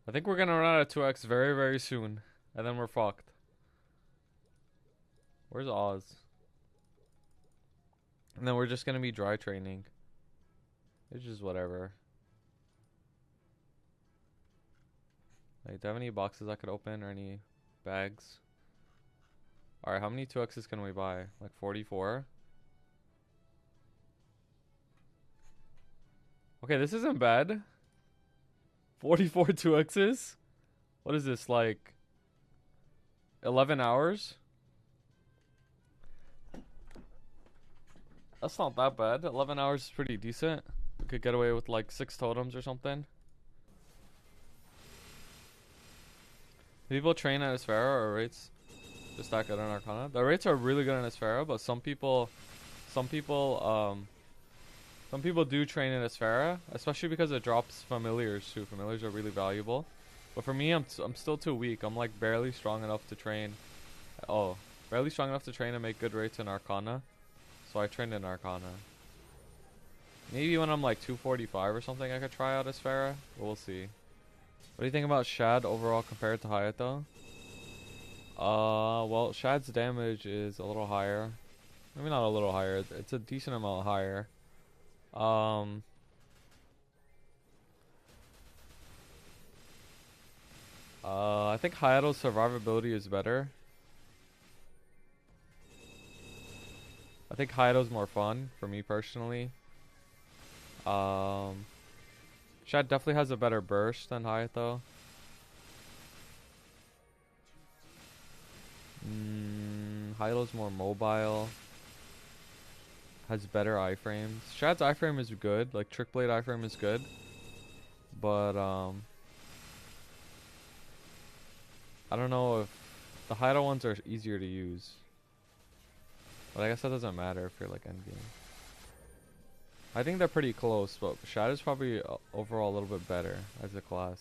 I think we're gonna run out of 2x very, very soon. And then we're fucked. Where's Oz? And then we're just gonna be dry training. It's just whatever. Like, do I have any boxes I could open or any bags? Alright, how many 2x's can we buy? Like 44? Okay, this isn't bad. 44 2x's? What is this, like 11 hours? That's not that bad. 11 hours is pretty decent. We could get away with like 6 totems or something. People train at Asphera or rates just that good on Arcana. The rates are really good on Asphera, but some people do train in Asphera, especially because it drops familiars too. Familiars are really valuable. But for me, I'm still too weak. I'm like barely strong enough to train. Oh, barely strong enough to train and make good rates in Arcana. So I trained in Arcana. Maybe when I'm like 245 or something, I could try out Asphera. But we'll see. What do you think about Shad overall compared to Hayato? Well, Shad's damage is a little higher. Maybe not a little higher. It's a decent amount higher. I think Hayato's survivability is better. I think Hayato's more fun for me personally. Shad definitely has a better burst than Hayato. Hayato's more mobile. Has better iframes. Shad's iframe is good. Like Trick Blade iframe is good. But I don't know if the Hayato ones are easier to use. But I guess that doesn't matter if you're like endgame. I think they're pretty close, but Shad is probably overall a little bit better as a class.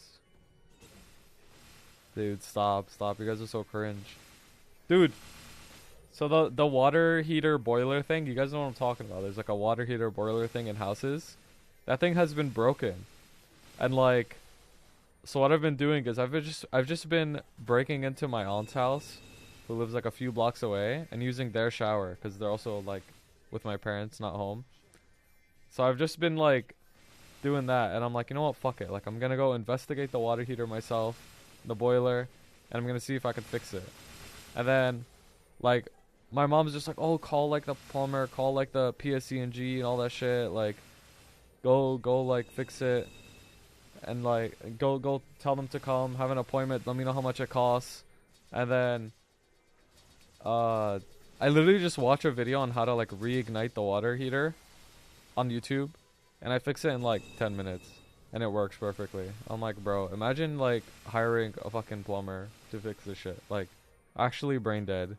Dude, stop. You guys are so cringe. Dude, so the water heater boiler thing, you guys know what I'm talking about. There's like a water heater boiler thing in houses. That thing has been broken. And like, so what I've been doing is I've just been breaking into my aunt's house, who lives like a few blocks away, and using their shower because they're also like with my parents, not home. So I've just been like doing that, and I'm like, you know what, fuck it. Like I'm gonna go investigate the water heater myself, the boiler, and I'm gonna see if I can fix it. And then like my mom's just like, oh, call like the plumber, call like the PSC&G and all that shit, like go like fix it, and like go tell them to come, have an appointment, let me know how much it costs. And then I literally just watch a video on how to like reignite the water heater on YouTube, and I fix it in like 10 minutes and it works perfectly. I'm like, bro, imagine like hiring a fucking plumber to fix this shit. Like, actually brain dead.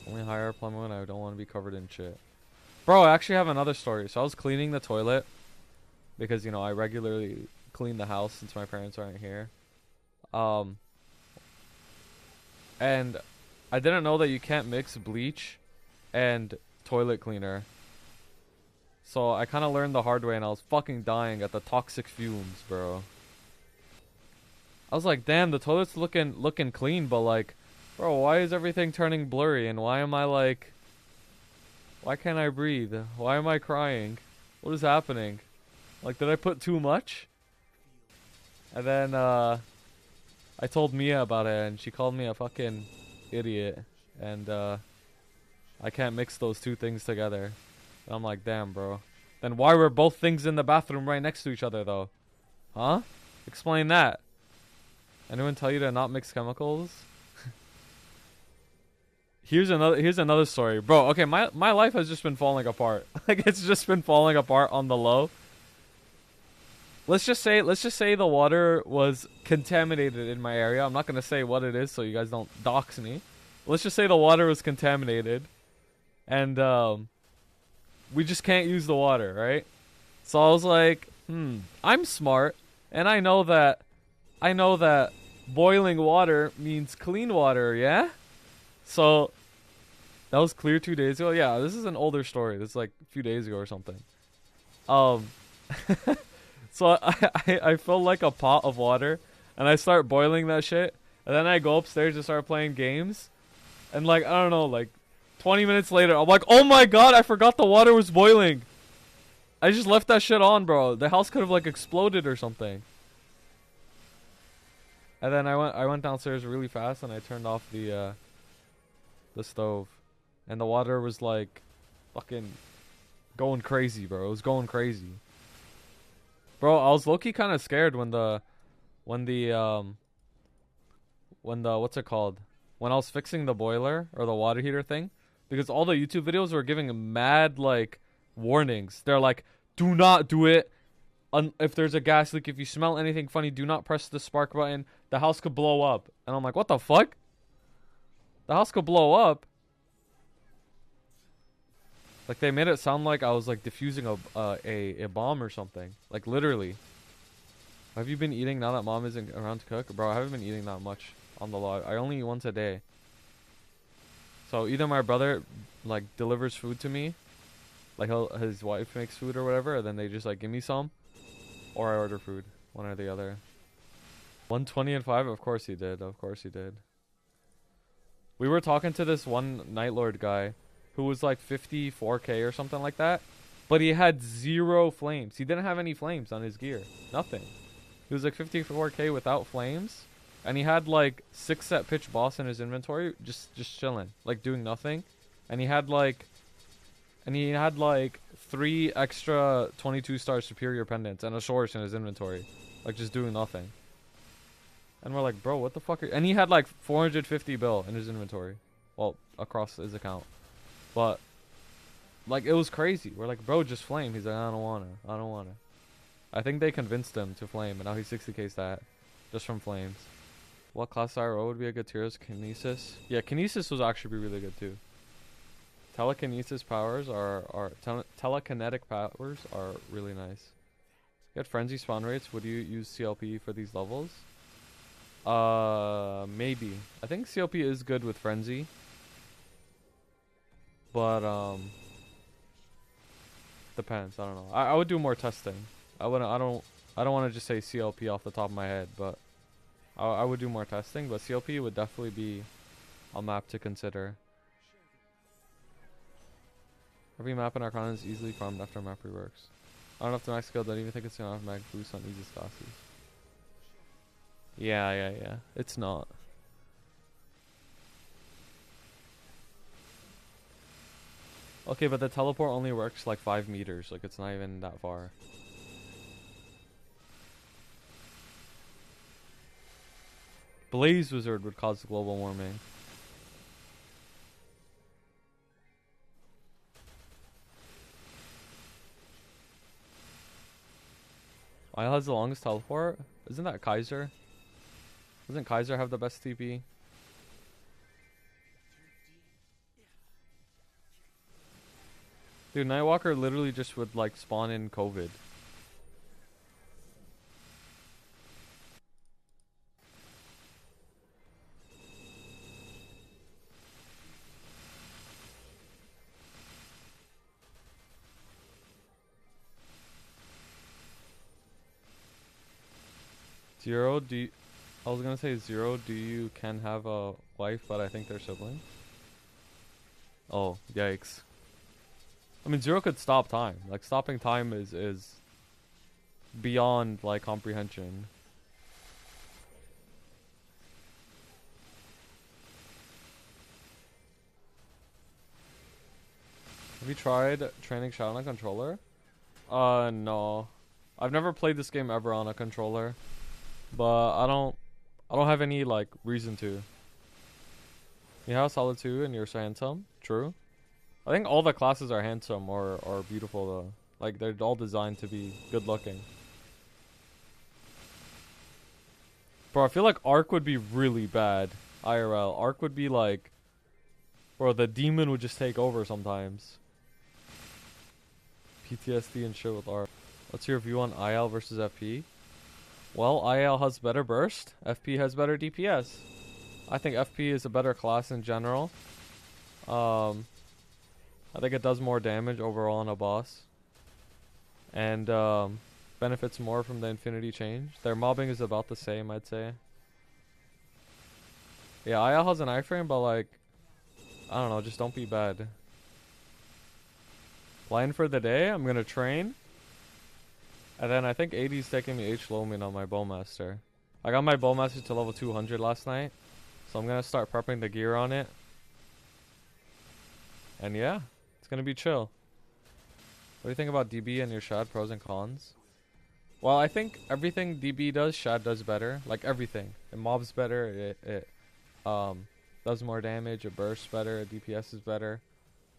Only hire a plumber when I don't want to be covered in shit. Bro, I actually have another story. So I was cleaning the toilet because, you know, I regularly clean the house since my parents aren't here. And I didn't know that you can't mix bleach and toilet cleaner. So I kind of learned the hard way, and I was fucking dying at the toxic fumes, bro. I was like, damn, the toilet's looking clean, but like, bro, why is everything turning blurry, and why am I like, why can't I breathe? Why am I crying? What is happening? Like, did I put too much? And then I told Mia about it, and she called me a fucking idiot, and I can't mix those two things together. And I'm like, damn, bro. Then why were both things in the bathroom right next to each other, though? Huh? Explain that. Anyone tell you to not mix chemicals? Here's another story, bro. Okay, my life has just been falling apart. Like, it's just been falling apart on the low. Let's just say the water was contaminated in my area. I'm not gonna say what it is so you guys don't dox me. Let's just say the water was contaminated, and we just can't use the water, right? So I was like, I'm smart, and I know that boiling water means clean water, yeah? So that was clear 2 days ago. Yeah, this is an older story. This is like a few days ago or something. So I fill like a pot of water and I start boiling that shit. And then I go upstairs to start playing games. And like, I don't know, like 20 minutes later, I'm like, oh my god, I forgot the water was boiling. I just left that shit on, bro. The house could have like exploded or something. And then I went downstairs really fast and I turned off the stove. And the water was like fucking going crazy, bro. It was going crazy. Bro, I was low-key kind of scared when the what's it called? When I was fixing the boiler or the water heater thing, because all the YouTube videos were giving mad like warnings. They're like, do not do it. If there's a gas leak, if you smell anything funny, do not press the spark button. The house could blow up. And I'm like, what the fuck? The house could blow up. Like they made it sound like I was like diffusing a bomb or something. Like literally. Have you been eating now that mom isn't around to cook? Bro, I haven't been eating that much on the log. I only eat once a day. So either my brother like delivers food to me, like his wife makes food or whatever, and then they just like give me some, or I order food, one or the other. 120 and 5, of course he did. Of course he did. We were talking to this one Night Lord guy who was like 54k or something like that, but he had 0 flames. He didn't have any flames on his gear. Nothing. He was like 54k without flames, and he had like 6 set pitch boss in his inventory, just chilling, like doing nothing. And he had like 3 extra 22-star superior pendants and a source in his inventory, like just doing nothing. And we're like, bro, what the fuck? And he had like 450 bill in his inventory, well, across his account. But like it was crazy. We're like, bro, just flame. He's like, I don't wanna. I think they convinced him to flame, and now he's 60k stat just from flames. What class IRO would be a good tier? Kinesis? Yeah, Kinesis was actually really good too. Telekinesis powers telekinetic powers are really nice. Get frenzy spawn rates. Would you use CLP for these levels? Maybe. I think CLP is good with frenzy. But depends. I don't know. I would do more testing. I don't want to just say CLP off the top of my head, but I would do more testing. But CLP would definitely be a map to consider. Every map in Arcana is easily farmed after a map reworks. I don't know if the max skill. Don't even think it's gonna automatic boost on easy classes. Yeah. It's not. Okay, but the teleport only works like 5 meters. Like, it's not even that far. Blaze Wizard would cause global warming. Isle has the longest teleport? Isn't that Kaiser? Doesn't Kaiser have the best TP? Dude, Nightwalker literally just would like spawn in COVID. I was gonna say Zero, do you can have a wife, but I think they're siblings? Oh, yikes. I mean, Zero could stop time. Like, stopping time is beyond, like, comprehension. Have you tried training Shadow on a controller? No. I've never played this game ever on a controller. But I don't have any, like, reason to. You have solid 2 and you're so handsome? True. I think all the classes are handsome or beautiful though. Like, they're all designed to be good looking. Bro, I feel like Arc would be really bad. IRL. Arc would be like, bro, the demon would just take over sometimes. PTSD and shit with Arc. What's your view on IL versus FP? Well, IL has better burst. FP has better DPS. I think FP is a better class in general. I think it does more damage overall on a boss. And benefits more from the infinity change. Their mobbing is about the same, I'd say. Yeah, IL has an iframe, but like, I don't know, just don't be bad. Plan for the day, I'm gonna train. And then I think 80's taking me H Lomin on my Bowmaster. I got my Bowmaster to level 200 last night. So I'm gonna start prepping the gear on it. And yeah, it's gonna be chill. What do you think about DB and your Shad pros and cons? Well, I think everything DB does, Shad does better. Like everything. It mobs better, it does more damage, it bursts better, DPS is better.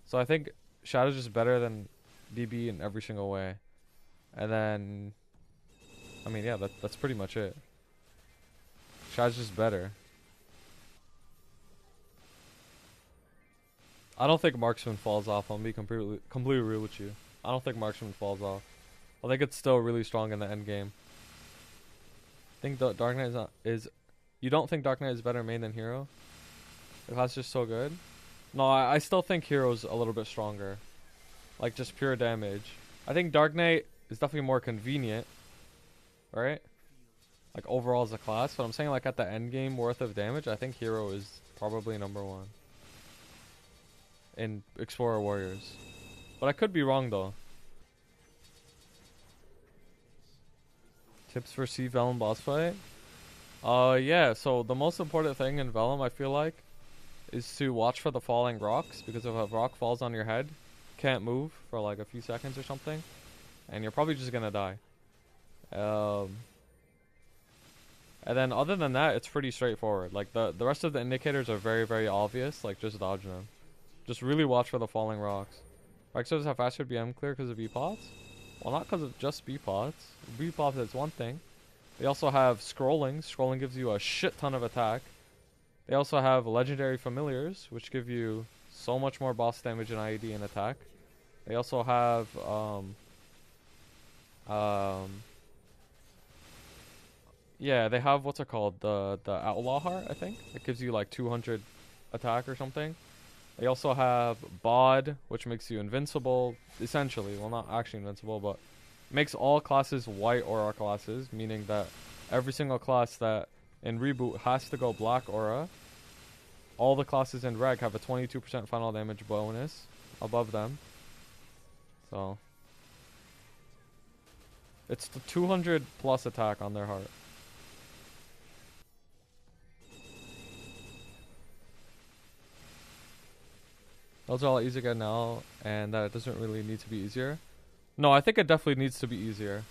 So I think Shad is just better than DB in every single way. And then, I mean, yeah, that's pretty much it. Shad's just better. I don't think Marksman falls off. I'm gonna be completely real with you. I don't think Marksman falls off. I think it's still really strong in the end game. I think the Dark Knight is you don't think Dark Knight is better main than Hero? If that's just so good? No, I still think Hero's a little bit stronger. Like just pure damage. I think Dark Knight is definitely more convenient. Right? Like overall as a class. But I'm saying like at the end game worth of damage, I think Hero is probably #1. In Explorer Warriors. But I could be wrong though. Tips for C Vellum boss fight? Yeah, so the most important thing in Vellum, I feel like, is to watch for the falling rocks, because if a rock falls on your head, you can't move for like a few seconds or something, and you're probably just gonna die. And then other than that, it's pretty straightforward. Like the rest of the indicators are very, very obvious, like just dodge them. Just really watch for the falling rocks. Rexos have faster BM clear because of B-pots? Well, not because of just B-pots. B-pots is one thing. They also have scrolling. Scrolling gives you a shit ton of attack. They also have legendary familiars, which give you so much more boss damage and IED and attack. They also have yeah, they have what's it called? The Outlaw Heart, I think. It gives you like 200 attack or something. They also have Bod, which makes you invincible, essentially. Well, not actually invincible, but makes all classes white aura classes, meaning that every single class that in Reboot has to go black aura. All the classes in Reg have a 22% final damage bonus above them. So it's the 200 plus attack on their heart. Those are all easy to get now, and that it doesn't really need to be easier. No, I think it definitely needs to be easier.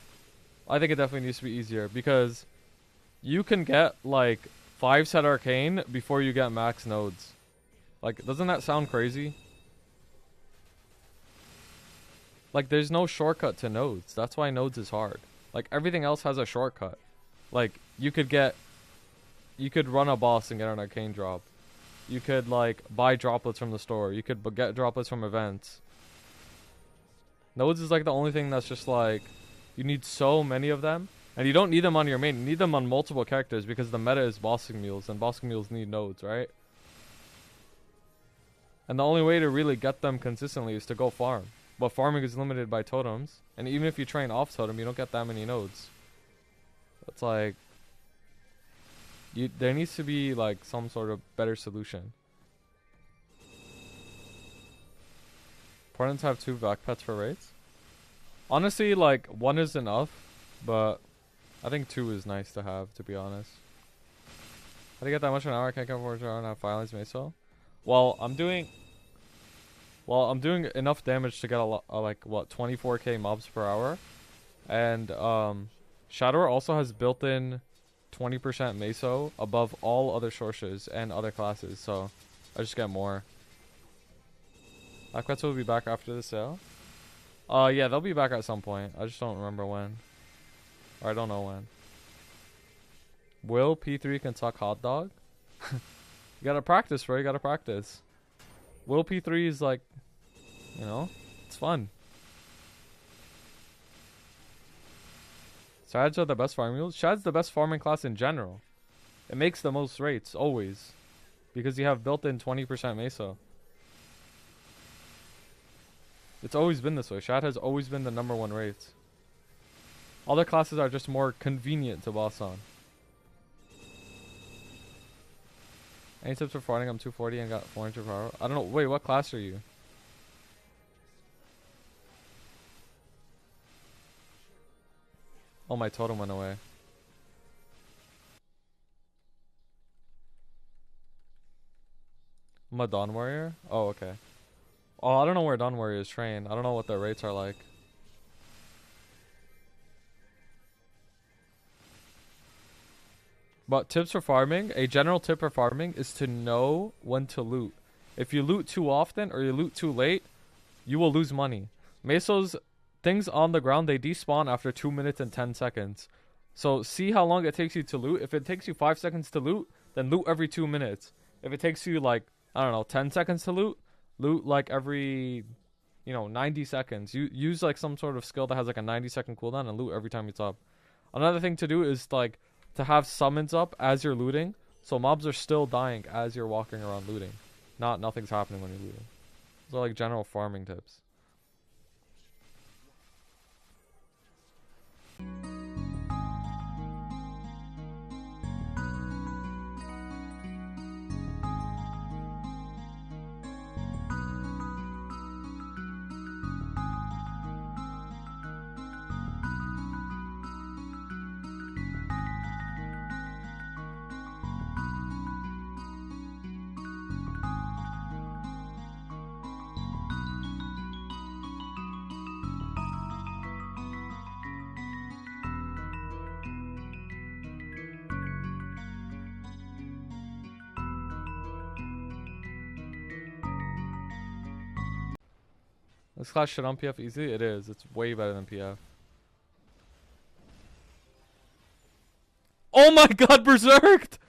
I think it definitely needs to be easier, because you can get, like, 5-set Arcane before you get max nodes. Like, doesn't that sound crazy? Like, there's no shortcut to nodes. That's why nodes is hard. Like, everything else has a shortcut. Like, you could run a boss and get an Arcane drop. You could, like, buy droplets from the store. You could get droplets from events. Nodes is, like, the only thing that's just, like, you need so many of them. And you don't need them on your main. You need them on multiple characters because the meta is bossing mules. And bossing mules need nodes, right? And the only way to really get them consistently is to go farm. But farming is limited by totems. And even if you train off totem, you don't get that many nodes. It's like... there needs to be like some sort of better solution. Important to have 2 vac pets for raids. Honestly, like 1 is enough, but I think 2 is nice to have, to be honest. How do you get that much an hour? I can't come forward to have filings meso. Well, I'm doing enough damage to get like what 24k mobs per hour, and Shadower also has built-in 20% meso above all other sources and other classes, so I just get more. Black will be back after the sale. Yeah, they'll be back at some point. I just don't remember when. Or I don't know when. Will P3 can suck hot dog? You gotta practice, bro. You gotta practice. Will P3 is like, you know, it's fun. Shads are the best farming mules. Shad's the best farming class in general. It makes the most rates, always. Because you have built-in 20% meso. It's always been this way. Shad has always been the #1 rates. Other classes are just more convenient to boss on. Any tips for farming? I'm 240 and got 400 per hour. I don't know. Wait, what class are you? Oh, my totem went away. I'm a Dawn Warrior? Oh, okay. Oh, I don't know where Dawn Warriors train. I don't know what their rates are like. But tips for farming, a general tip for farming is to know when to loot. If you loot too often or you loot too late, you will lose money. Mesos, things on the ground, they despawn after 2 minutes and 10 seconds. So see how long it takes you to loot. If it takes you 5 seconds to loot, then loot every 2 minutes. If it takes you like, I don't know, 10 seconds to loot, loot like every, 90 seconds. You use like some sort of skill that has like a 90-second cooldown and loot every time you top. Another thing to do is like to have summons up as you're looting, so mobs are still dying as you're walking around looting. Nothing's happening when you're looting. Those are like general farming tips. This class should on PF easy? It is. It's way better than PF. Oh my god, Berserked!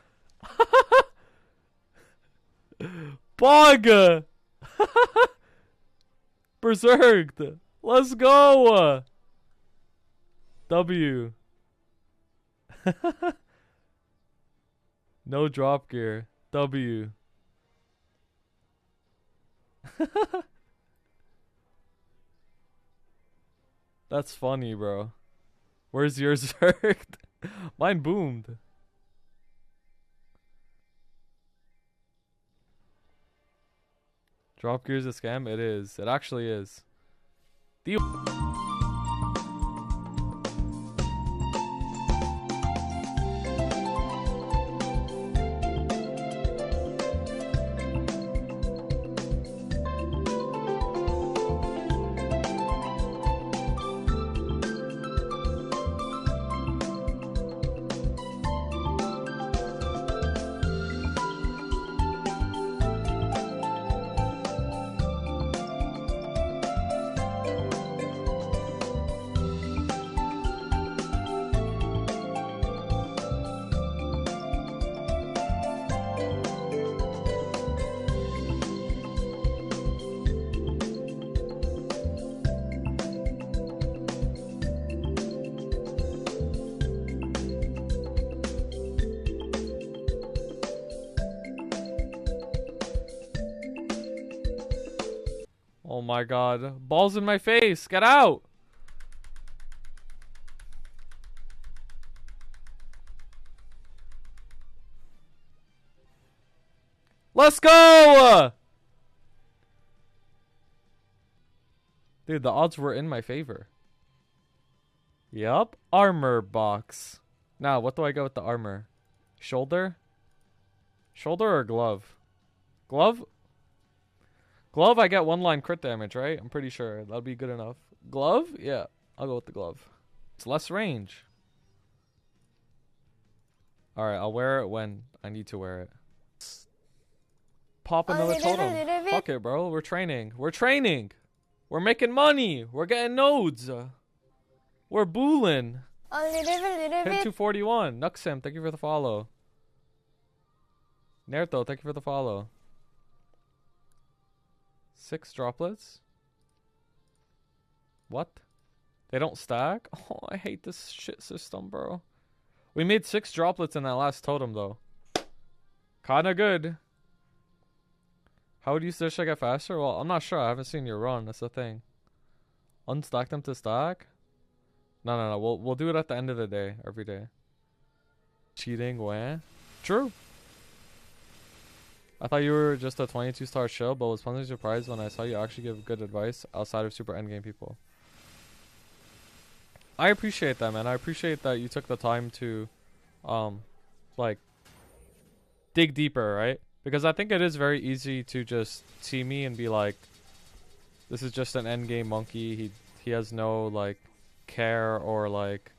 Bug! Berserked! Let's go! W. No drop gear. W. That's funny, bro. Where's yours zerked? Mine boomed. Drop gear's a scam? It is. It actually is. Oh my god. Balls in my face. Get out. Let's go. Dude, the odds were in my favor. Yup. Armor box. Now, what do I go with the armor? Shoulder? Shoulder or glove? Glove? Glove, I get 1 line crit damage, right? I'm pretty sure. That'll be good enough. Glove? Yeah, I'll go with the glove. It's less range. Alright, I'll wear it when I need to wear it. Pop another totem. Fuck it, bro. We're training. We're training. We're making money. We're getting nodes. We're booling. Hit 241. Nuxim, thank you for the follow. Nerto, thank you for the follow. 6 droplets? What? They don't stack? Oh, I hate this shit system, bro. We made 6 droplets in that last totem, though. Kinda good. How would you search I get faster? Well, I'm not sure. I haven't seen your run. That's the thing. Unstack them to stack? No. We'll do it at the end of the day, every day. Cheating, where? True. I thought you were just a 22-star show, but was pleasantly surprised when I saw you actually give good advice outside of super endgame people. I appreciate that, man. I appreciate that you took the time to, like, dig deeper, right? Because I think it is very easy to just see me and be like, this is just an endgame monkey. He has no, like, care or, like,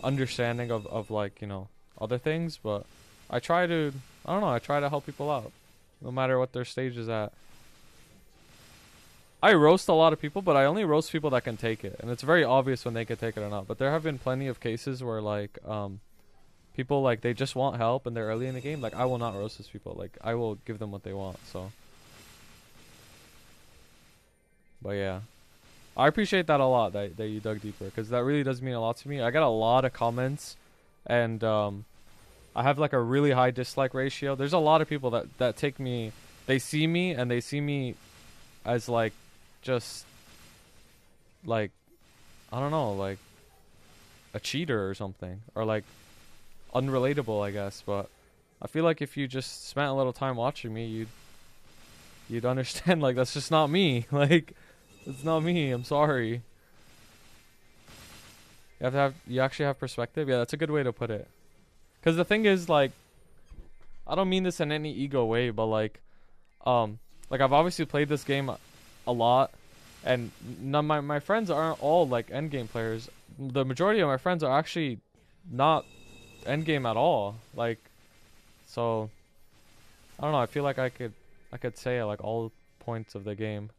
understanding of like, you know, other things. But I try to, I don't know, I try to help people out, no matter what their stage is at. I roast a lot of people, but I only roast people that can take it. And it's very obvious when they can take it or not. But there have been plenty of cases where, like, people, like, they just want help and they're early in the game. Like, I will not roast those people. Like, I will give them what they want, so. But yeah. I appreciate that a lot, that you dug deeper. Because that really does mean a lot to me. I got a lot of comments. And, I have, like, a really high dislike ratio. There's a lot of people that take me... They see me, and they see me as, like, just, like, I don't know, like, a cheater or something, or like unrelatable, I guess. But I feel like if you just spent a little time watching me, you'd understand, like, that's just not me. Like, it's not me. I'm sorry. You actually have perspective. Yeah, that's a good way to put it. Because the thing is, like, I don't mean this in any ego way, but like I've obviously played this game a lot, and none my friends aren't all like endgame players. The majority of my friends are actually not endgame at all. Like, so I don't know. I feel like I could say like all points of the game.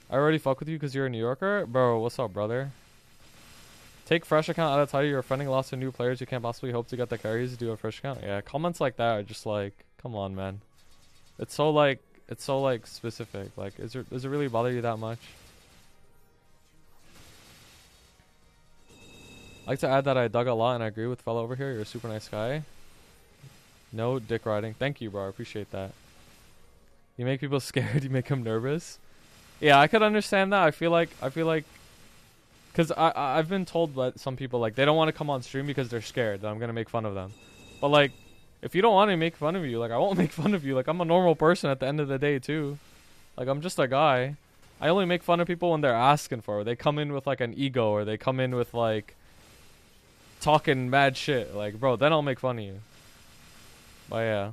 I already fuck with you because you're a New Yorker, bro. What's up, brother? Take fresh account out of title. You're offending lots of new players who can't possibly hope to get the carries to do a fresh account. Yeah, comments like that are just like, come on, man. It's so like specific. Like, does it really bother you that much? I'd like to add that I dug a lot and I agree with fellow over here. You're a super nice guy. No dick riding. Thank you, bro. I appreciate that. You make people scared. You make them nervous. Yeah, I could understand that. I feel like, because I've been told by some people, like, they don't want to come on stream because they're scared that I'm gonna make fun of them. But like, if you don't want to make fun of you, like, I won't make fun of you. Like, I'm a normal person at the end of the day too. Like, I'm just a guy. I only make fun of people when they're asking for it. They come in with like an ego, or they come in with like talking mad shit. Like, bro, then I'll make fun of you. But yeah.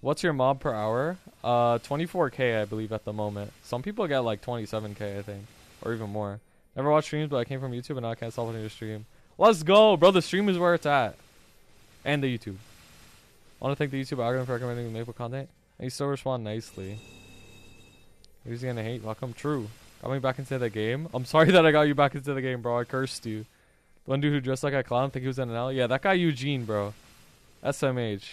What's your mob per hour? 24k, I believe, at the moment. Some people get like 27k, I think, or even more. Never watched streams, but I came from YouTube and now I can't stop watching your stream. Let's go, bro. The stream is where it's at. And the YouTube. I want to thank the YouTube algorithm for recommending Maple content. And you still respond nicely. Who's gonna hate? Welcome. True. Got me back into the game. I'm sorry that I got you back into the game, bro. I cursed you. The one dude who dressed like a clown, think he was in an alley. Yeah, that guy Eugene, bro. SMH.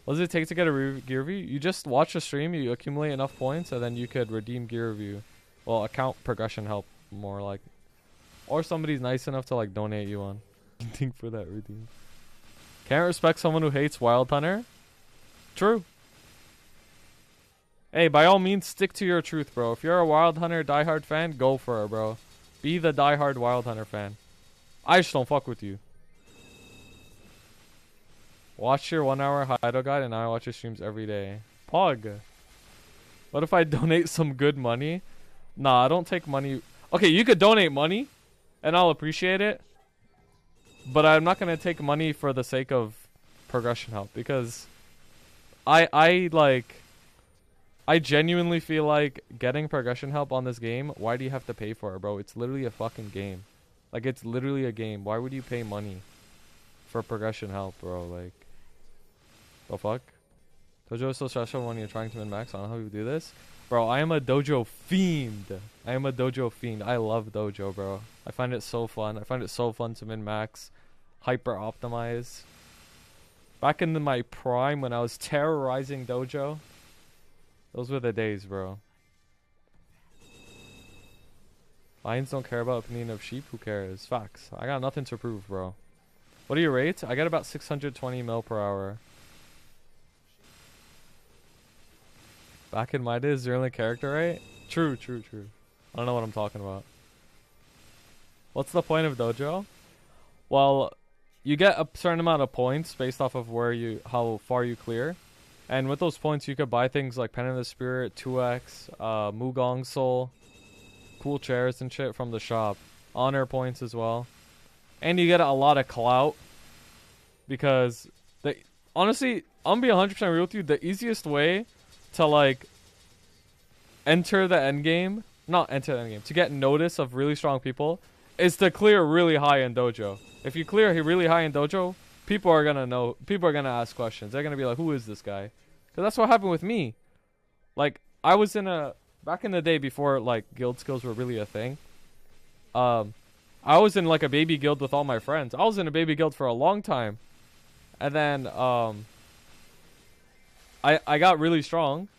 What does it take to get a gear review? You just watch the stream, you accumulate enough points, and then you could redeem gear review. Well, account progression help, more like. Or somebody's nice enough to like donate you on. Think for that redeem. Can't respect someone who hates Wild Hunter? True. Hey, by all means, stick to your truth, bro. If you're a Wild Hunter diehard fan, go for it, bro. Be the diehard Wild Hunter fan. I just don't fuck with you. Watch your 1 hour hideout guide, and I watch your streams every day. Pog. What if I donate some good money? Nah, I don't take money. Okay, you could donate money, and I'll appreciate it. But I'm not gonna take money for the sake of progression help, because I genuinely feel like getting progression help on this game, why do you have to pay for it, bro? It's literally a fucking game. Like, it's literally a game. Why would you pay money for progression help, bro? Like, the fuck? Dojo is so stressful when you're trying to min-max. I don't know how you do this. Bro, I am a Dojo fiend. I am a Dojo fiend. I love Dojo, bro. I find it so fun. I find it so fun to min-max, hyper-optimize. Back in my prime when I was terrorizing Dojo, those were the days, bro. Lions don't care about opinion of sheep. Who cares? Facts. I got nothing to prove, bro. What are your rates? I get about 620 mil per hour. Back in my days, your only character, right? True, true, true. I don't know what I'm talking about. What's the point of Dojo? Well, you get a certain amount of points based off of how far you clear. And with those points, you could buy things like Pen of the Spirit, 2x, Mugong Soul, cool chairs and shit from the shop. Honor points as well. And you get a lot of clout. Because, honestly, I'm gonna be 100% real with you. The easiest way to, like, enter the endgame, not enter the endgame, to get notice of really strong people, is to clear really high in Dojo. If you clear really high in Dojo, people are gonna ask questions. They're gonna be like, who is this guy? Because that's what happened with me. Like, I was back in the day before, like, guild skills were really a thing. I was in, like, a baby guild with all my friends. I was in a baby guild for a long time. And then, I got really strong.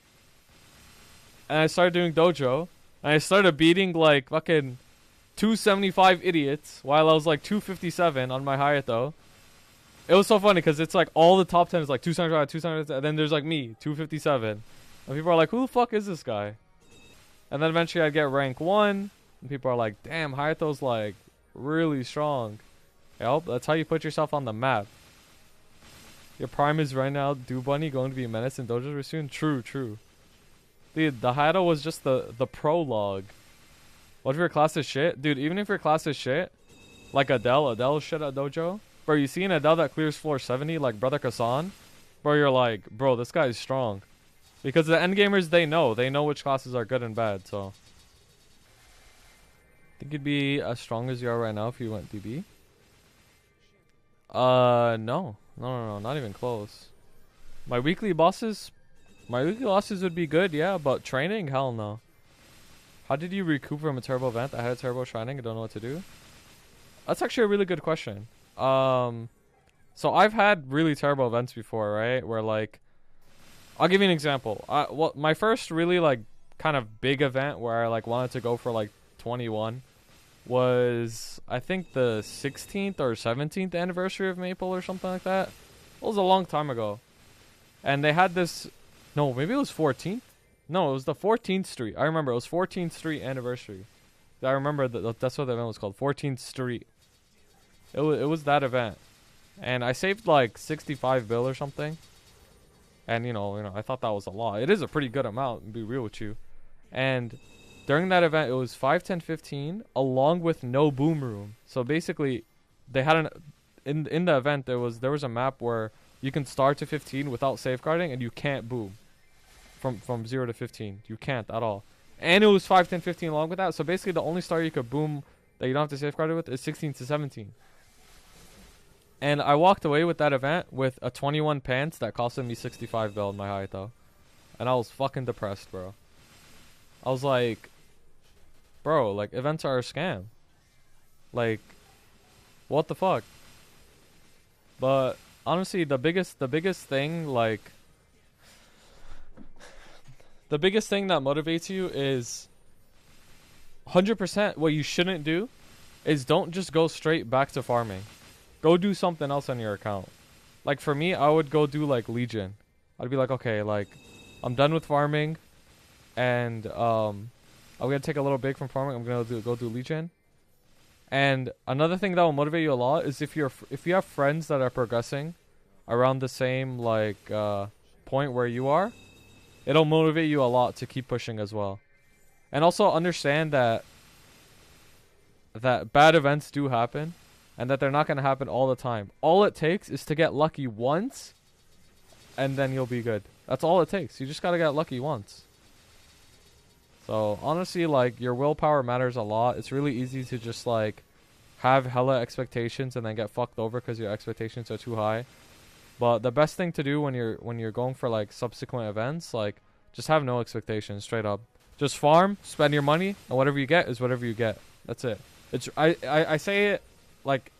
And I started doing Dojo. And I started beating, like, fucking 275 idiots while I was, like, 257 on my Hayato. It was so funny because it's, like, all the top 10 is, like, 275, 275, and then there's, like, me, 257. And people are like, who the fuck is this guy? And then eventually I'd get rank 1. And people are like, damn, Hayato's, like, really strong. Yep, that's how you put yourself on the map. Your prime is right now, Do Bunny, going to be a menace in Dojo very soon. True, true. Dude, the Hayato was just the prologue. What if your class is shit? Dude, even if your class is shit, like Adele shit at Dojo. Bro, you see an Adele that clears floor 70, like Brother Kasan? Bro, you're like, bro, this guy's strong. Because the endgamers, they know which classes are good and bad, so. Think you'd be as strong as you are right now if you went DB? No, not even close. My weekly bosses would be good, yeah, but training, hell no. How did you recoup from a terrible event? I had a terrible shining, I don't know what to do. That's actually a really good question. So I've had really terrible events before, right? Where, like, I'll give you an example. My first really, like, kind of big event where I, like, wanted to go for, like, 21 was, I think, the 16th or 17th anniversary of Maple or something like that. It was a long time ago. And they had this, no, maybe it was 14th? No, it was the 14th Street. I remember, it was 14th Street anniversary. I remember that's what the event was called, 14th Street. It was that event. And I saved, like, 65 bill or something. And, you know, I thought that was a lot. It is a pretty good amount, to be real with you. And during that event, it was 5, 10, 15, along with no boom room. So basically, they had in the event, there was a map where you can start to 15 without safeguarding, and you can't boom from 0 to 15. You can't at all. And it was 5, 10, 15 along with that. So basically, the only star you could boom that you don't have to safeguard it with is 16 to 17. And I walked away with that event with a 21 pants that costed me 65 bill in my Hayato. And I was fucking depressed, bro. I was like, bro, like, events are a scam. Like, what the fuck? But honestly, the biggest thing, like, the biggest thing that motivates you is 100% what you shouldn't do is don't just go straight back to farming. Go do something else on your account. Like, for me, I would go do, like, Legion. I'd be like, okay, like, I'm done with farming, and I'm gonna take a little break from farming. I'm gonna go do Legion. And another thing that will motivate you a lot is if you have friends that are progressing around the same, like, point where you are, it'll motivate you a lot to keep pushing as well. And also understand that bad events do happen. And that they're not going to happen all the time. All it takes is to get lucky once, and then you'll be good. That's all it takes. You just got to get lucky once. So, honestly, like, your willpower matters a lot. It's really easy to just, like, have hella expectations and then get fucked over because your expectations are too high. But the best thing to do when you're going for, like, subsequent events, like, just have no expectations, straight up. Just farm, spend your money, and whatever you get is whatever you get. That's it. I say it like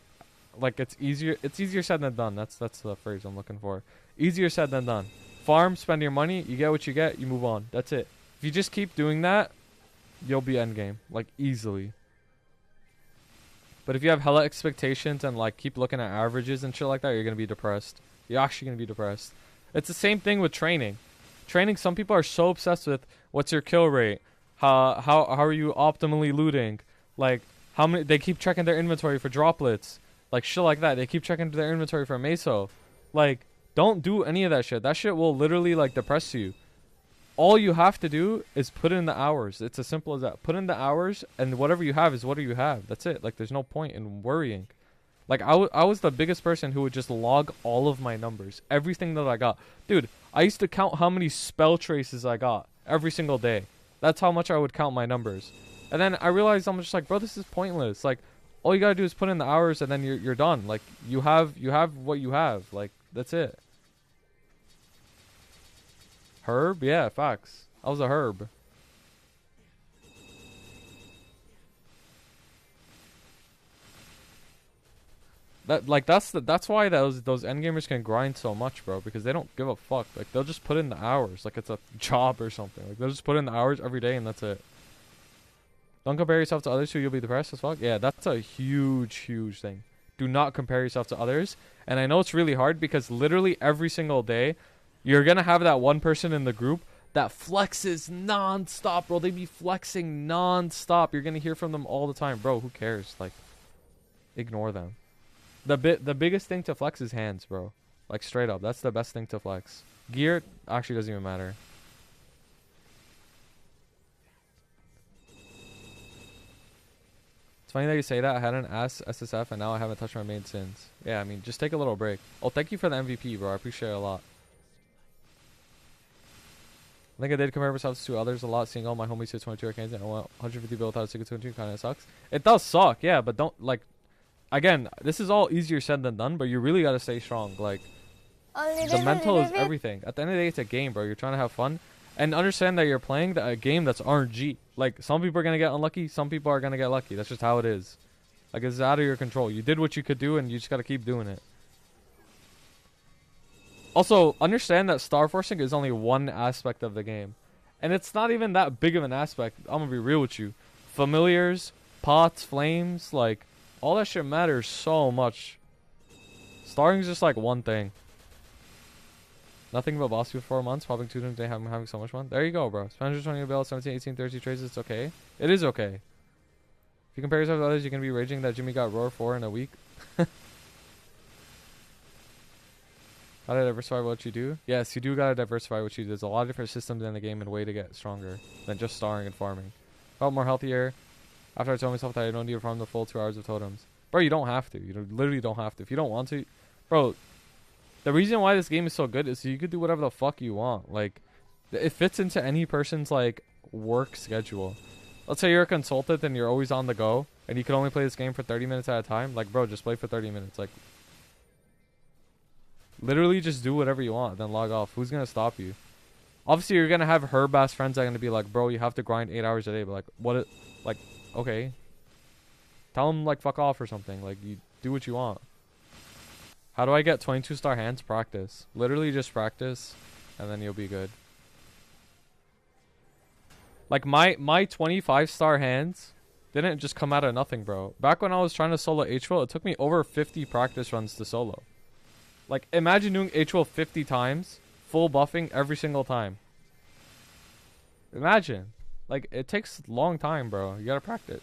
it's easier said than done. That's the phrase I'm looking for. Easier said than done. Farm, spend your money, you get what you get, you move on. That's it. If you just keep doing that, you'll be endgame, like, easily. But if you have hella expectations and, like, keep looking at averages and shit like that, you're gonna be depressed. You're actually gonna be depressed. It's the same thing with training. training, some people are so obsessed with what's your kill rate, how are you optimally looting, like how many, they keep checking their inventory for droplets, like shit like that. They keep checking their inventory for meso. Like, don't do any of that shit. That shit will literally like depress you. All you have to do is put in the hours. It's as simple as that. Put in the hours, and whatever you have is what you have. That's it. Like, there's no point in worrying. Like, I was the biggest person who would just log all of my numbers. Everything that I got. Dude, I used to count how many spell traces I got every single day. That's how much I would count my numbers. And then I realized I'm just like, bro, this is pointless. Like, all you gotta do is put in the hours, and then you're done. Like, you have what you have. Like, that's it. Herb? Yeah, facts. I was a herb. That's why those endgamers can grind so much, bro, because they don't give a fuck. Like, they'll just put in the hours like it's a job or something. Like, they'll just put in the hours every day and that's it. Don't compare yourself to others who you'll be depressed as fuck. Yeah, that's a huge thing. Do not compare yourself to others. And I know it's really hard because literally every single day you're gonna have that one person in the group that flexes non-stop, bro. They be flexing non-stop. You're gonna hear from them all the time. Bro, who cares? Like, ignore them. The biggest thing to flex is hands, bro. Like, straight up. That's the best thing to flex. Gear actually doesn't even matter. It's funny that you say that. I had an ass SSF and now I haven't touched my main since. Yeah, I mean, just take a little break. Oh, thank you for the MVP, bro. I appreciate it a lot. I think I did compare myself to others a lot, seeing all my homies hit 22 arcanes and I went 150 build without a single 22 kind of sucks. It does suck, yeah, but don't, like, again, this is all easier said than done, but you really gotta stay strong. Like, the mental is everything. At the end of the day, it's a game, bro. You're trying to have fun. And understand that you're playing a game that's RNG. Like, some people are gonna get unlucky, some people are gonna get lucky. That's just how it is. Like, it's out of your control. You did what you could do, and you just gotta keep doing it. Also, understand that star forcing is only one aspect of the game. And it's not even that big of an aspect. I'm gonna be real with you. Familiars, pots, flames, like, all that shit matters so much. Starring is just like one thing. Nothing but boss for 4 months. Popping 2 times a day, having so much fun. There you go, bro. Spend 120 bill, 17, 18, 30 traces. It's okay. It is okay. If you compare yourself to others, you can be raging that Jimmy got roar 4 in a week. How to diversify what you do? Yes, you do gotta diversify what you do. There's a lot of different systems in the game and way to get stronger than just starring and farming. Felt more healthier after I told myself that I don't need to farm the full 2 hours of totems. Bro, you don't have to. You literally don't have to. If you don't want to, bro, the reason why this game is so good is so you could do whatever the fuck you want. Like, it fits into any person's, like, work schedule. Let's say you're a consultant and you're always on the go and you can only play this game for 30 minutes at a time. Like, bro, just play for 30 minutes. Like, literally just do whatever you want, then log off. Who's gonna stop you? Obviously, you're gonna have herb-ass friends that are gonna be like, bro, you have to grind 8 hours a day. But, like, what like, okay. Tell them, like, fuck off or something. Like, you do what you want. How do I get 22-star hands? Practice. Literally just practice, and then you'll be good. Like, my 25-star hands didn't just come out of nothing, bro. Back when I was trying to solo H-Will, it took me over 50 practice runs to solo. Like, imagine doing H-Will 50 times, full buffing every single time. Imagine. Like, it takes a long time, bro. You gotta practice.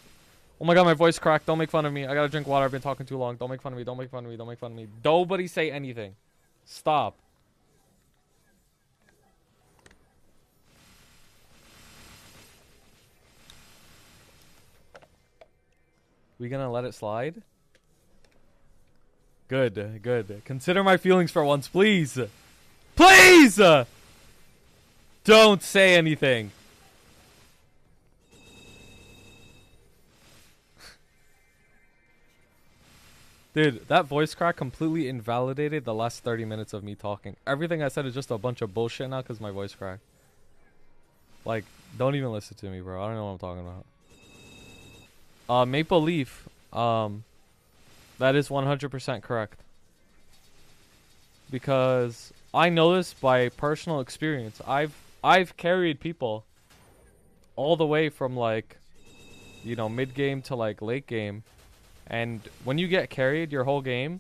Oh my god, my voice cracked. Don't make fun of me. I gotta drink water. I've been talking too long. Don't make fun of me. Don't make fun of me. Don't make fun of me. Nobody say anything. Stop. We gonna let it slide? Good, good. Consider my feelings for once, please. Please! Don't say anything. Dude, that voice crack completely invalidated the last 30 minutes of me talking. Everything I said is just a bunch of bullshit now because my voice cracked. Like, don't even listen to me, bro. I don't know what I'm talking about. Maple Leaf. That is 100% correct. Because I know this by personal experience. I've carried people all the way from, like, you know, mid game to, like, late game. And when you get carried your whole game,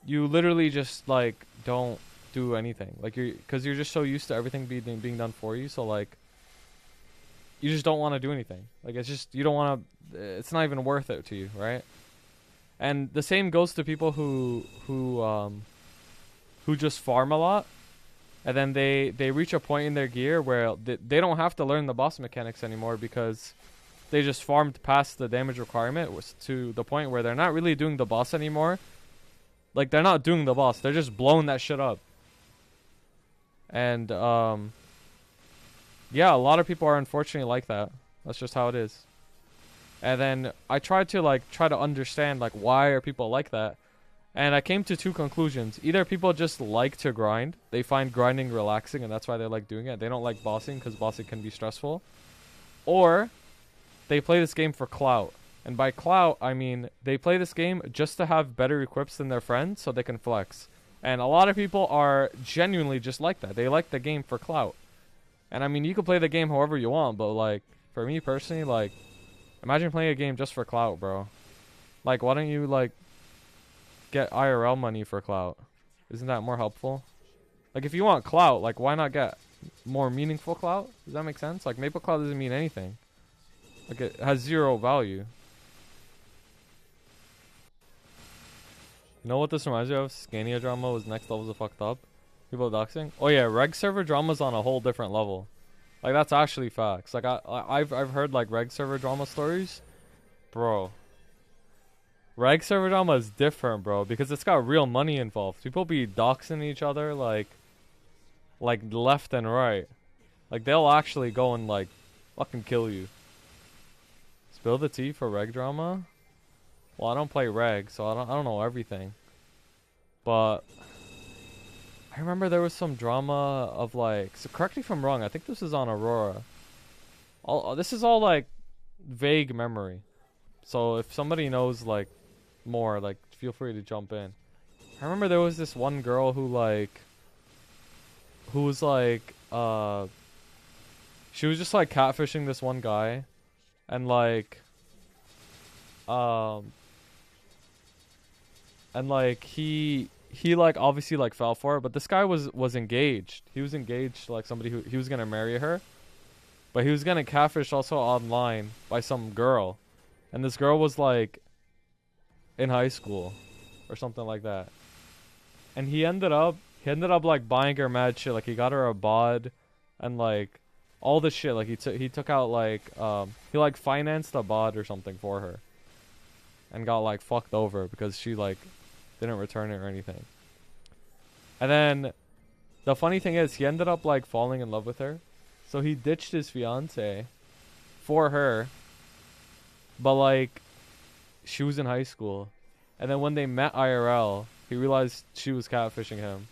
you literally just, like, don't do anything. Like because you're just so used to everything being done for you. So like, you just don't want to do anything. Like it's just you don't want to. It's not even worth it to you, right? And the same goes to people who just farm a lot, and then they reach a point in their gear where they don't have to learn the boss mechanics anymore because they just farmed past the damage requirement to the point where they're not really doing the boss anymore. Like they're not doing the boss, they're just blowing that shit up. And yeah, a lot of people are unfortunately like that. That's just how it is. And then I tried to try to understand like why are people like that. And I came to two conclusions. Either people just like to grind. They find grinding relaxing and that's why they like doing it. They don't like bossing because bossing can be stressful. Or they play this game for clout. And by clout, I mean they play this game just to have better equips than their friends so they can flex. And a lot of people are genuinely just like that. They like the game for clout. And I mean, you can play the game however you want, but like for me personally, like imagine playing a game just for clout, bro. Like why don't you like get IRL money for clout? Isn't that more helpful? Like if you want clout, like why not get more meaningful clout? Does that make sense? Like Maple clout doesn't mean anything. Like it has zero value. You know what this reminds me of? Scania drama was next levels of fucked up. People doxing. Oh yeah, reg server drama's on a whole different level. Like that's actually facts. Like I've heard like reg server drama stories, bro. Reg server drama is different, bro, because it's got real money involved. People be doxing each other like left and right. Like they'll actually go and like fucking kill you. Spill the tea for reg drama. Well, I don't play reg, so I don't know everything. But I remember there was some drama of like, so correct me if I'm wrong, I think this is on Aurora. This is all like vague memory. So if somebody knows like more, like feel free to jump in. I remember there was this one girl who was like she was just like catfishing this one guy and like he like obviously like fell for it, but this guy was engaged. He was engaged to like somebody who he was gonna marry her, but he was gonna catfish also online by some girl, and this girl was like in high school or something like that, and he ended up like buying her mad shit. Like he got her a bod and like all this shit. Like he took out like he like financed a bod or something for her and got like fucked over because she like didn't return it or anything. And then the funny thing is he ended up like falling in love with her, so he ditched his fiance for her, but like she was in high school, and then when they met IRL he realized she was catfishing him,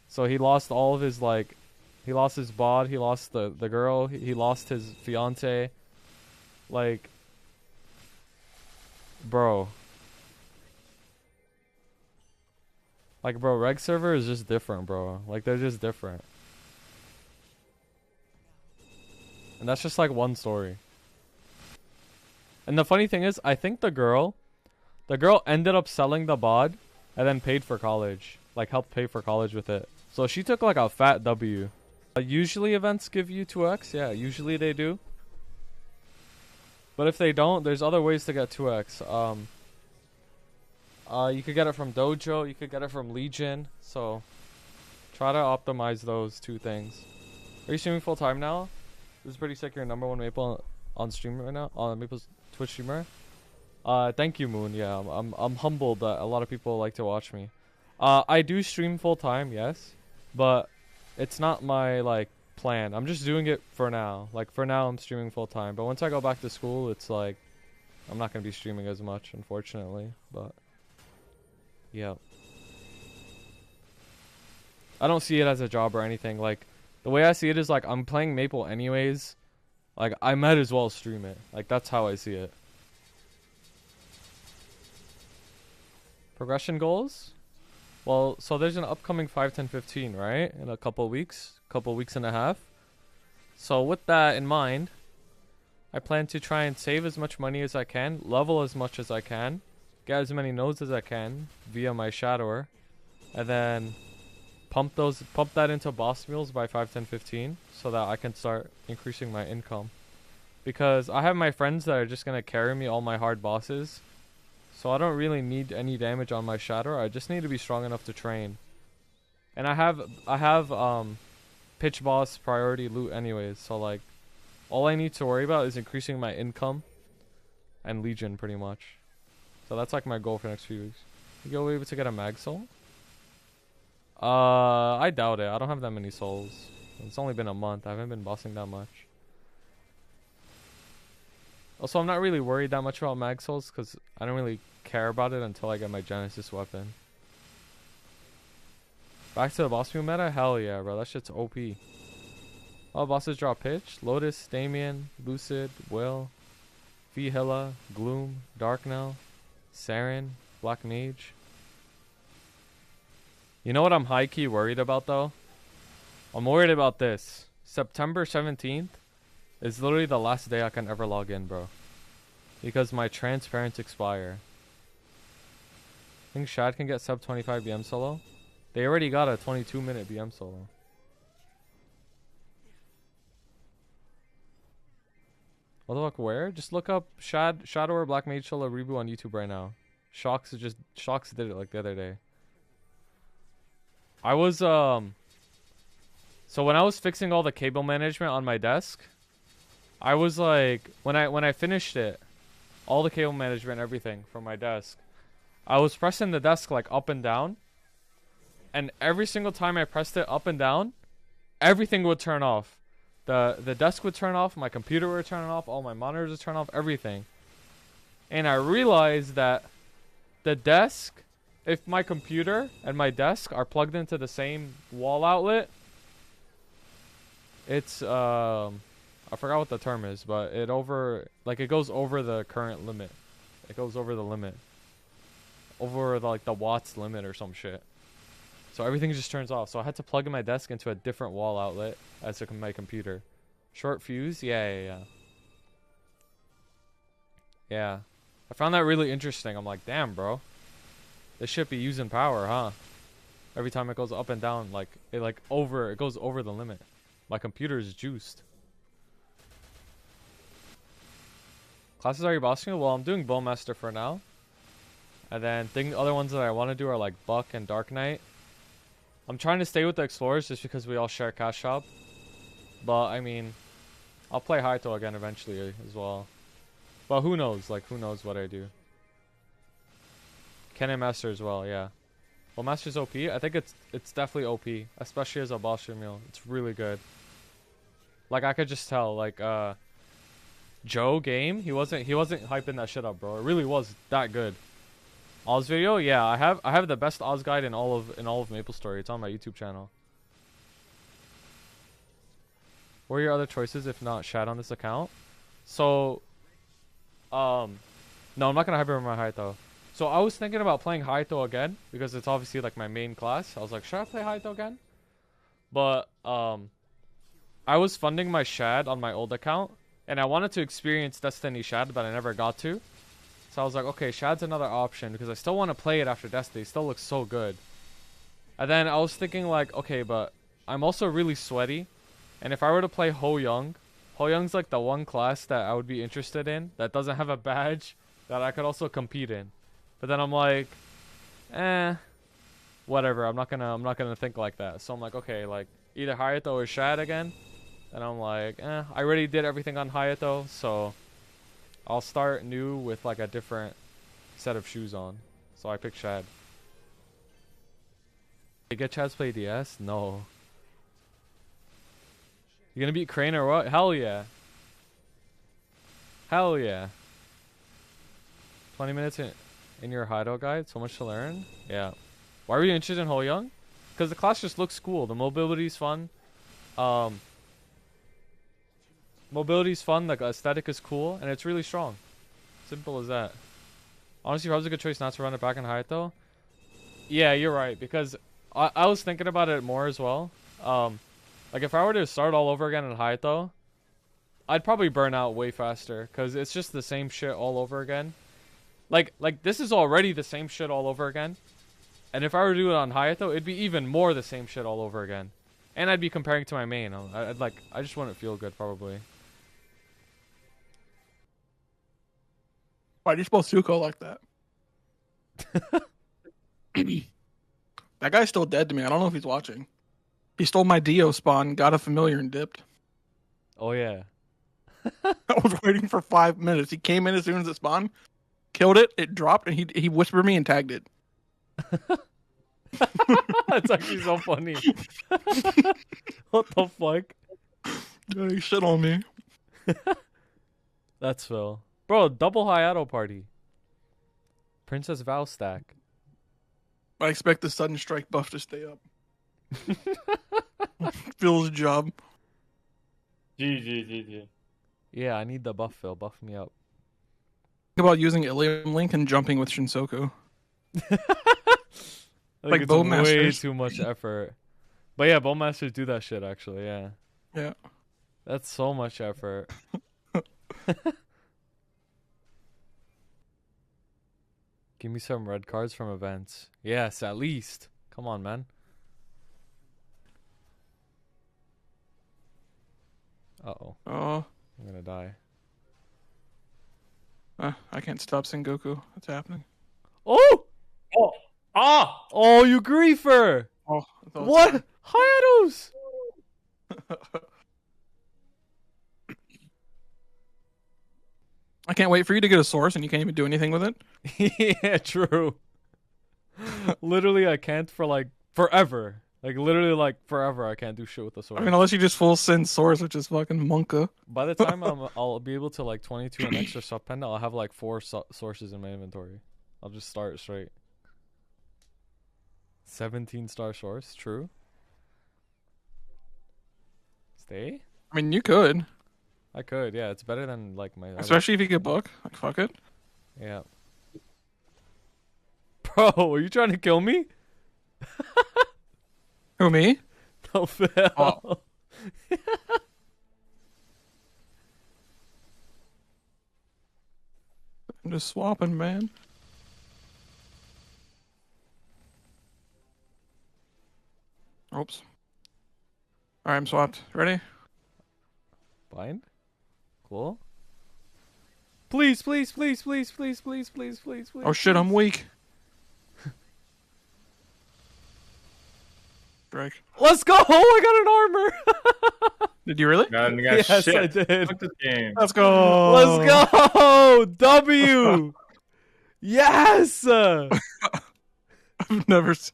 so he lost all of his like, he lost his bod, he lost the girl, he lost his fiance. Like bro, like bro, reg server is just different, bro. Like they're just different, and that's just like one story. And the funny thing is, I think the girl ended up selling the bod and then paid for college, like helped pay for college with it. So she took like a fat W. Usually events give you 2x, yeah, usually they do. But if they don't, there's other ways to get 2x. You could get it from Dojo, you could get it from Legion. So try to optimize those two things. Are you streaming full time now? This is pretty sick. You're #1 Maple on stream right now, on Maple's Twitch streamer. Thank you, Moon. Yeah, I'm humbled that a lot of people like to watch me. I do stream full time, yes, but it's not my like plan. I'm just doing it for now. Like for now, I'm streaming full time. But once I go back to school, it's like I'm not gonna be streaming as much, unfortunately. But yeah, I don't see it as a job or anything. Like the way I see it is like I'm playing Maple anyways. Like I might as well stream it. Like that's how I see it. Progression goals? Well, so there's an upcoming 5, 10, 15, right? In a couple weeks and a half. So with that in mind, I plan to try and save as much money as I can, level as much as I can, get as many nodes as I can via my shadower, and then pump that into boss mules by 5, 10, 15, so that I can start increasing my income. Because I have my friends that are just gonna carry me all my hard bosses, so I don't really need any damage on my shatter. I just need to be strong enough to train. And I have pitch boss priority loot anyways, so like all I need to worry about is increasing my income and Legion pretty much. So that's like my goal for the next few weeks. You go able to get a mag soul? I doubt it. I don't have that many souls. It's only been a month. I haven't been bossing that much. Also, I'm not really worried that much about mag souls because I don't really care about it until I get my Genesis weapon. Back to the boss move meta? Hell yeah, bro. That shit's OP. All bosses drop pitch. Lotus, Damien, Lucid, Will, Vihilla, Gloom, Darknell, Saren, Black Mage. You know what I'm high-key worried about, though? I'm worried about this. September 17th is literally the last day I can ever log in, bro. Because my transparents expire. I think Shad can get sub 25 BM solo. They already got a 22-minute BM solo. What the fuck, where? Just look up Shadow or Black Mage solo reboot on YouTube right now. Shox did it like the other day. I was so when I was fixing all the cable management on my desk, I was like when I finished it, all the cable management and everything from my desk, I was pressing the desk like up and down, and every single time I pressed it up and down, everything would turn off. The desk would turn off, my computer would turn off, all my monitors would turn off, everything. And I realized that the desk, if my computer and my desk are plugged into the same wall outlet, it's I forgot what the term is, but it goes over the current limit. It goes over the limit. Over the watts limit or some shit. So everything just turns off. So I had to plug in my desk into a different wall outlet as my computer. Short fuse? Yeah. Yeah. I found that really interesting. I'm like, damn, bro. This should be using power, huh? Every time it goes up and down, it goes over the limit. My computer is juiced. Classes are you bossing? Well, I'm doing Bowmaster for now. And then other ones that I want to do are like Buck and Dark Knight. I'm trying to stay with the Explorers just because we all share cash shop. But, I mean, I'll play Haito again eventually as well. But who knows? Who knows what I do. Kennen Master as well, yeah. Well, Master's OP. I think it's definitely OP. Especially as a boss meal. It's really good. I could just tell, Joe game, he wasn't hyping that shit up, bro. It really was that good. Oz video? Yeah, I have the best Oz guide in all of Maplestory. It's on my YouTube channel. What are your other choices if not Shad on this account? So no, I'm not gonna hyper my Haito. So I was thinking about playing Haito again because it's obviously my main class. I was like, should I play Haito again? But I was funding my Shad on my old account and I wanted to experience Destiny Shad, but I never got to. So I was like, okay, Shad's another option because I still want to play it after Destiny. It still looks so good. And then I was thinking okay, but I'm also really sweaty. And if I were to play Ho Young, Ho Young's the one class that I would be interested in that doesn't have a badge that I could also compete in. But then I'm like, whatever. I'm not gonna think like that. So I'm like, okay, either Hayato or Shad again. And I'm like, I already did everything on Hayato, so I'll start new with a different set of shoes on. So I picked Shad. You get Chad's play DS? No. You gonna beat Crane or what? Hell yeah. Hell yeah. 20 minutes in your Hideout guide? So much to learn? Yeah. Why were you interested in Ho Young? Because the class just looks cool. The mobility's fun. Mobility's fun, the aesthetic is cool, and it's really strong. Simple as that. Honestly, probably a good choice not to run it back in Hayato. Yeah, you're right, because I was thinking about it more as well. If I were to start all over again in Hayato, I'd probably burn out way faster, because it's just the same shit all over again. This is already the same shit all over again. And if I were to do it on Hayato, it'd be even more the same shit all over again. And I'd be comparing to my main. I just wouldn't feel good probably. Why'd you spell Suko like that? That guy's still dead to me. I don't know if he's watching. He stole my Dio spawn, got a familiar, and dipped. Oh yeah. I was waiting for 5 minutes. He came in as soon as it spawned, killed it, it dropped, and he whispered me and tagged it. That's actually so funny. What the fuck? Yeah, he shit on me. That's Phil. Bro, double Hayato party. Princess Vow stack. I expect the sudden strike buff to stay up. Phil's job. GG. Yeah, I need the buff, Phil. Buff me up. Think about using Ilium Link and jumping with Shinsoku. I Like think it's way Bowmasters. too much effort. But yeah, Bowmasters do that shit actually, yeah. Yeah. That's so much effort. Give me some red cards from events. Yes, at least. Come on, man. Uh-oh. Oh, I'm gonna die. I can't stop Sengoku. What's happening? Oh! Oh! Ah! Oh, you griefer! Oh, I thought it was What? Hayatos! fine. I can't wait for you to get a source and you can't even do anything with it. Yeah, true. Literally, I can't for like forever. Like literally, like forever, I can't do shit with the sword. I mean, unless you just full send source, which is fucking Monka. By the time I'll be able to like 22 and extra sub panda, I'll have like 4 sources in my inventory. I'll just start straight. 17-star source, true. Stay. I mean, you could, I could, yeah. It's better than like my. especially if you get book. Like, fuck it. Yeah. Bro, are you trying to kill me? Who, me? No, Phil. Oh. I'm just swapping, man. Oops. All right, I'm swapped. Ready? Bind? Cool. Please, please, please, please, please, please, please, please, please. Oh shit, I'm weak. Strike. Let's go! I got an armor! Did you really? God, Yes, shit. I did. Fuck this game. Let's go. Let's go! W! Yes! I've never seen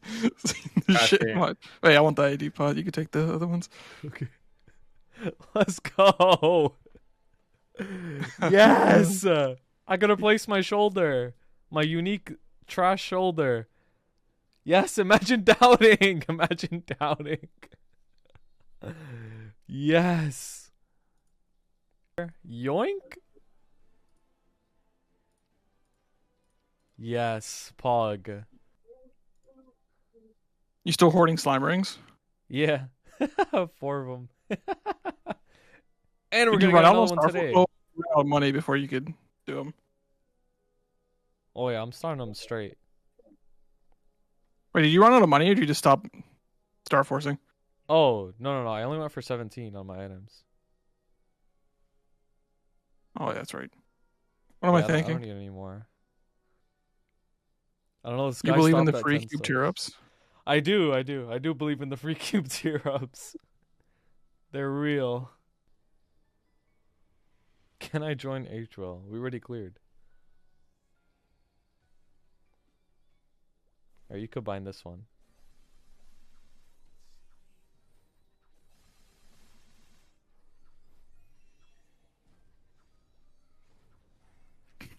this I shit. see. Wait, I want the ID pod. You can take the other ones. Okay. Let's go! Yes! I gotta place my shoulder. My unique trash shoulder. Yes, imagine doubting! Imagine doubting. Yes! Yoink! Yes, Pog. You still hoarding slime rings? Yeah. 4 of them. And we're Did you gonna run get out another of one Star today. Force? You ran out of money before you could do them. Oh yeah, I'm starting them straight. Wait, did you run out of money or did you just stop Star Forcing? Oh, no. I only went for 17 on my items. Oh, yeah, that's right. What am I Yeah, I don't thinking? need any more. I don't know. This You guy believe in the stopped at free 10 cube subs. tier ups? I do believe in the free cube tier ups. They're real. Can I join H-Well? We already cleared. Or you could bind this one.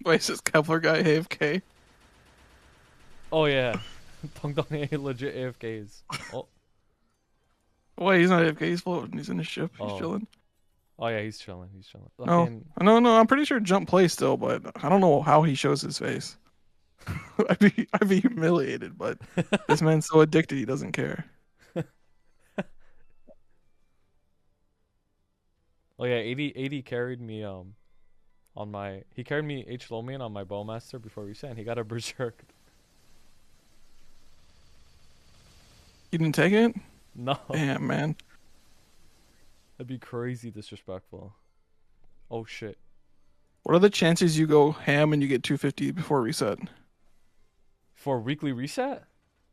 Wait, is this Kepler guy AFK? Oh yeah. Dong Dong A legit AFKs. Oh. Wait, he's not AFK. He's floating. He's in his ship. He's Oh. chilling. Oh yeah, he's chilling. No, Fucking- no. I'm pretty sure Jump plays still, but I don't know how he shows his face. I'd be humiliated, but this man's so addicted he doesn't care. Oh yeah, 80 carried me on my he carried me H Lomian on my Bowmaster before reset and he got a berserked. You didn't take it? No. Damn, man. That'd be crazy disrespectful. Oh shit. What are the chances you go ham and you get 250 before reset? For weekly reset?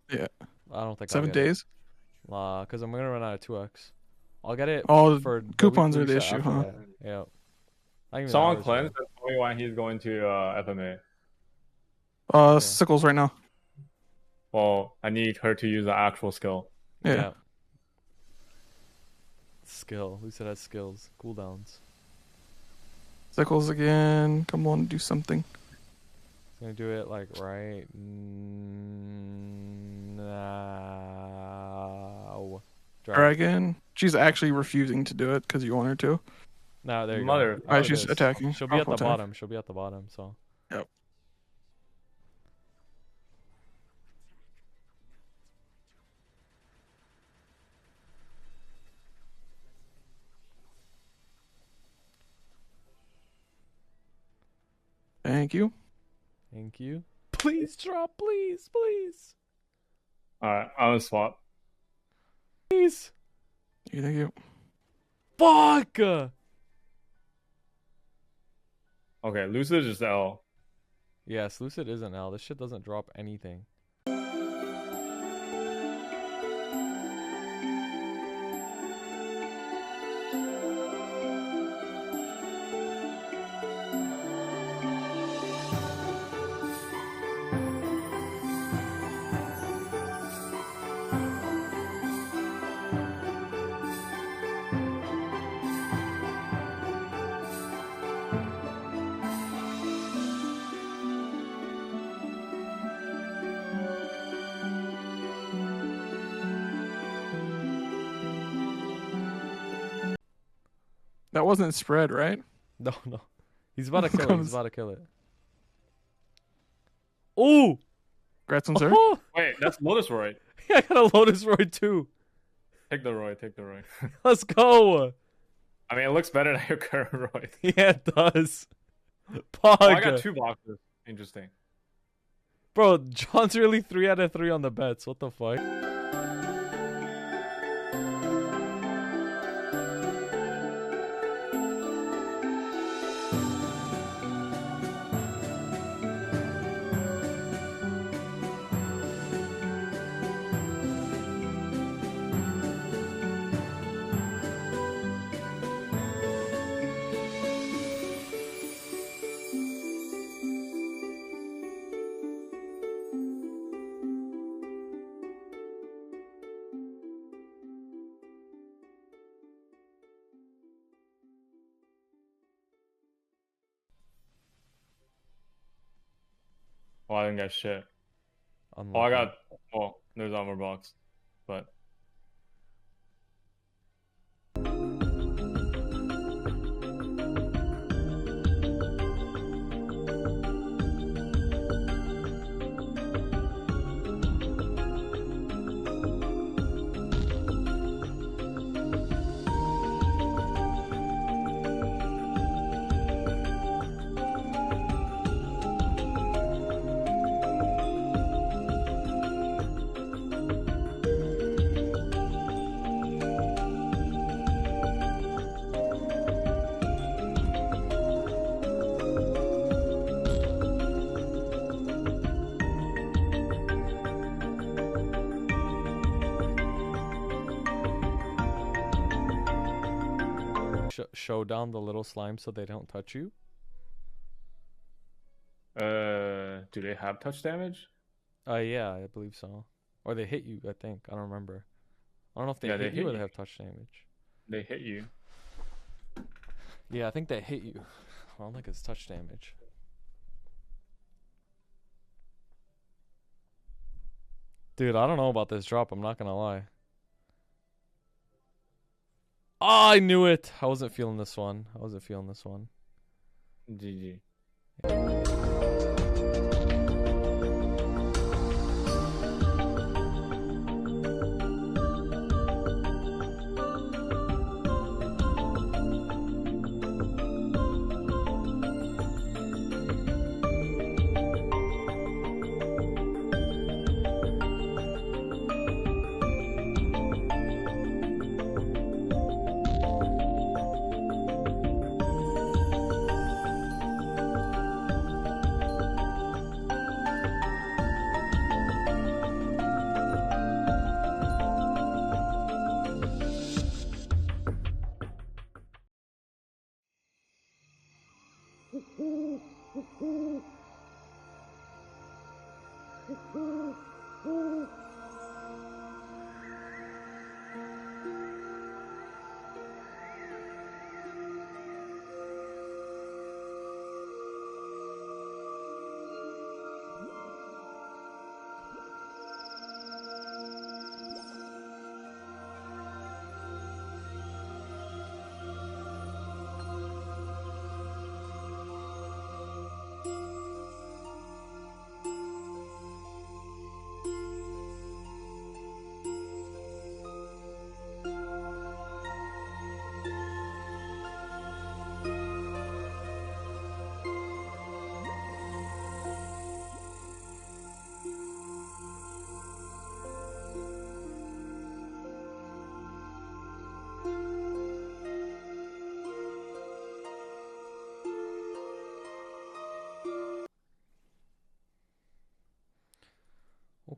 Yeah. I don't think 7 I'll get days? it. Because I'm gonna run out of 2x. I'll get it Oh, for the coupons weekly are the reset issue, after huh? that. Yeah. I can Someone hours, cleansed and told me when he's going to FMA. Yeah. Sickles right now. Well, I need her to use the actual skill. Yeah. Skill. At least it has skills. Cooldowns. Sickles again. Come on, do something. It's gonna do it like right now. Dragon. She's actually refusing to do it because you want her to. No, there you Mother. go. Alright, There it she's is. attacking. She'll be at the Powerful attack. bottom. She'll be at the bottom. So. Yep. Thank you. Thank you. Please drop, please, please, Alright, I'm gonna swap. please. Thank you. Fuck. Okay, Lucid is L. Yes, Lucid isn't L. This shit doesn't drop anything. That wasn't spread, right? No, no. He's about to kill it. He's about to kill it. Ooh! Congrats on sir. Oh! Wait, that's Lotus Roy. I got a Lotus Roy too. Take the Roy, take the Roy. Let's go. I mean, it looks better than your current Roy. Yeah, it does. Pog. Oh, I got 2 boxes. Interesting. Bro, John's really 3 out of 3 on the bets. What the fuck? Oh, I didn't get shit. Unlucky. Oh, I got... Oh, there's armor box. But... Show down the little slime so they don't touch you. Do they have touch damage? Yeah, I believe so. Or they hit you, I think. I don't remember. I don't know if they hit you or they have touch damage. They hit you. Yeah, I think they hit you. I don't think it's touch damage. Dude, I don't know about this drop, I'm not gonna lie. Oh, I knew it! I wasn't feeling this one. GG.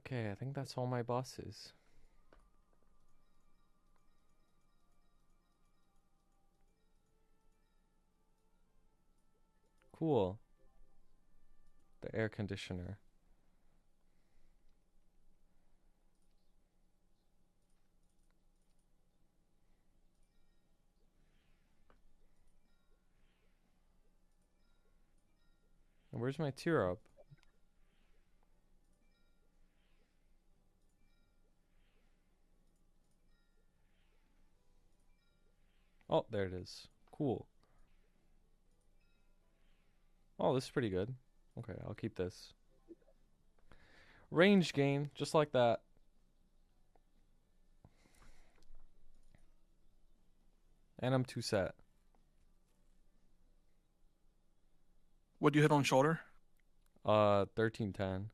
Okay, I think that's all my bosses. Cool. The air conditioner. And where's my tear up? Oh, there it is. Cool. Oh, this is pretty good. Okay, I'll keep this. Range gain, just like that. And I'm 2 set. What'd you hit on shoulder? 1310.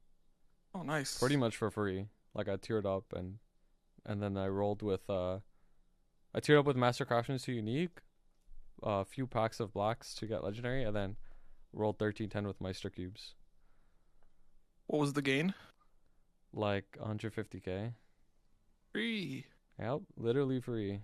Oh, nice. Pretty much for free. Like I tiered up and then I rolled with I tiered up with Master Craftsman's 2 unique, a few packs of blacks to get legendary, and then rolled 1310 with Meister cubes. What was the gain? Like 150k. Free. Yep, literally free.